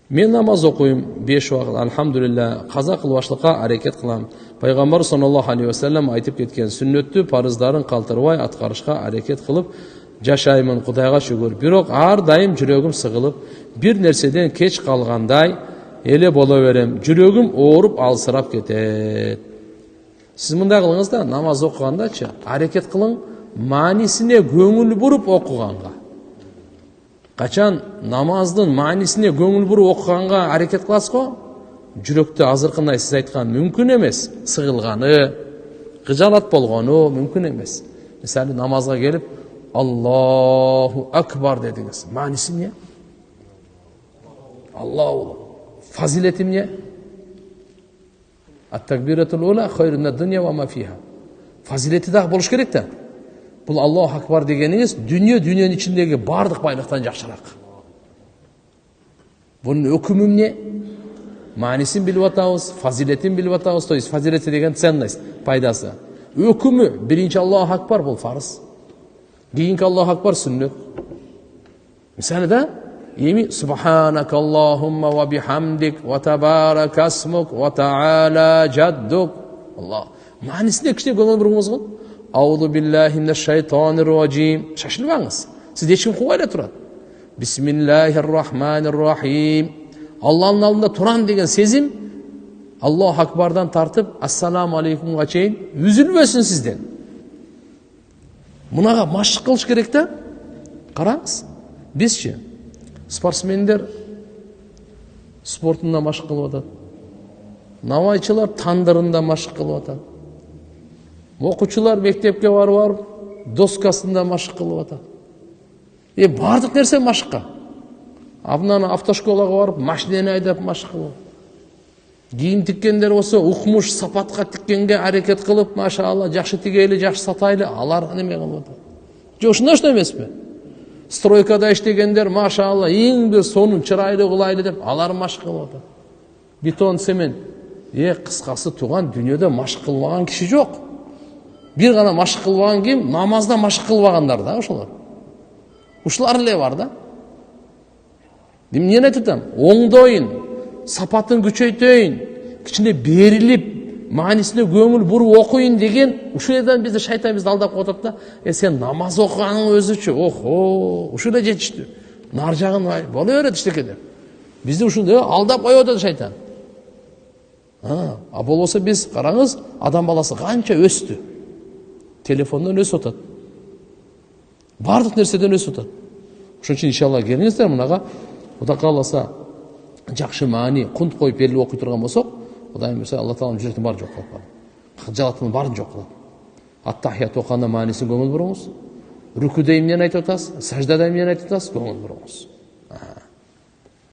Мен намаз оқуым 5 уақыт, алхамдулилля, қаза қылбашлыққа әрекет қылам. Пайғамбар саллаллаху алейхи вассалам айтып кеткен сүннетті парыздарын қалтырбай атқарышқа әрекет қылып жашаймын, Құдайға шүгір. Бирок ар дайым жүрегім сығылып, бір нәрседен кеч қалғандай еле бола берем. Жүрегім оорып алсырап кетет. Сіз мында қылыңыз да, намаз оқығанда әрекет қылың, манисіне көңіл бұрып оқығанға. Қачан намаздың манисіне көңіл бұрып оқығанға әрекет қыласыз ғой, жүректі азырқындай сіз айтқан мүмкін емес. Сығылғаны, қыжалат болғаны мүмкін емес. Мысалы намазға келіп, Аллаху акбар дедіңіз. Манisi не? Аллаху. Фазилети не? Ат-такбиратул ула хайрун мин-дуnya ва ма фиха. Фазилети дағы болуш керек та. Бұл Аллаху акбар дегеніңіз дүниенің ішіндегі бардық байлықтан жақсырақ. Бұның өкімім не? Манисин біліп атауыз, фазилетин біліп атауыз, то есть фазилети деген ценность, пайдасы. Өкімі бірінші Аллаху акбар бұл фарыз. Кейінгі Аллаху акбар сүннет. Мысалы да, Субханак Аллахумма ва бихамдик ва табарак асмук ва та'ала джаддук. Аллах. Манисіне кішіне көңіл бұрғымыз ғой. Аузу биллахи минаш шайтанир раджим. Шашылбаңыз. Сіз ешкім қуайла тұрады. Бисмиллахир-рахманир-рахим. Аллахның алдында тұран деген сезім Аллаху акбардан тартып, ассаламу алейкумға чейін үзілбесін сізден. Мұнаға машық қылыш керек та. Қараңыз. Бізше спортсмендер спортында машық қылып атады. Навайчылар тандырында машық қылып атады. Оқушылар мектепке барып, доскасында машық қылып атады. Бардық нәрсе машыққа. Абынан автошколаға барып, машинені айдап машық қылып. Киім тіккендер осы ұқмыш сапатқа тіккенге әрекет қылып, машалла, жақшы тігейлі, жақшы сатайлы, алар неме қылып атады. Жошында что емес пе? Стройкада іштегендер, машалла, ең бір сонын чырайлы қылайлы деп, алар машық қылып атады. Бетон, цемент. Қысқасы туған дүниеде машық қылмаған кіші жоқ. Bir ғана машық қылбаған кем, намазда машық қылбағандар да, ошолар. Ушылар ле бар да. Нені айтытам? Оңдойын, сапатын күчейтейін, кішіне беріліп, манисіне көңіл бұрып оқойын деген, ушылардан бізді шайтан бізді алдап қотады да, сен намаз оқығаның өзі үші, ушылар жетішті. Нар жағын бола өреді іштекеді. Бізді ушылар алдап қой отады шайтан. Болса біз, қараңыз, адам баласы қанша өсті. Телефондан өс отады. Бардық нәрседен өс отады. Ошон үчүн иншалла келиңиздер мынага, Құда қаласа жақшы мани, құнт қойып беріліп оқи тұрған болсақ, Құдайым берсе Алла Тағалам жүректің барын жоқ қылып. Жалатының барын жоқ қылып. Ат-тахият оқығанда манисін көңіл бұрыңыз. Рүкүдө эмнени айтып атасыз, саждада эмнени айтып атасыз, көңіл бұрыңыз.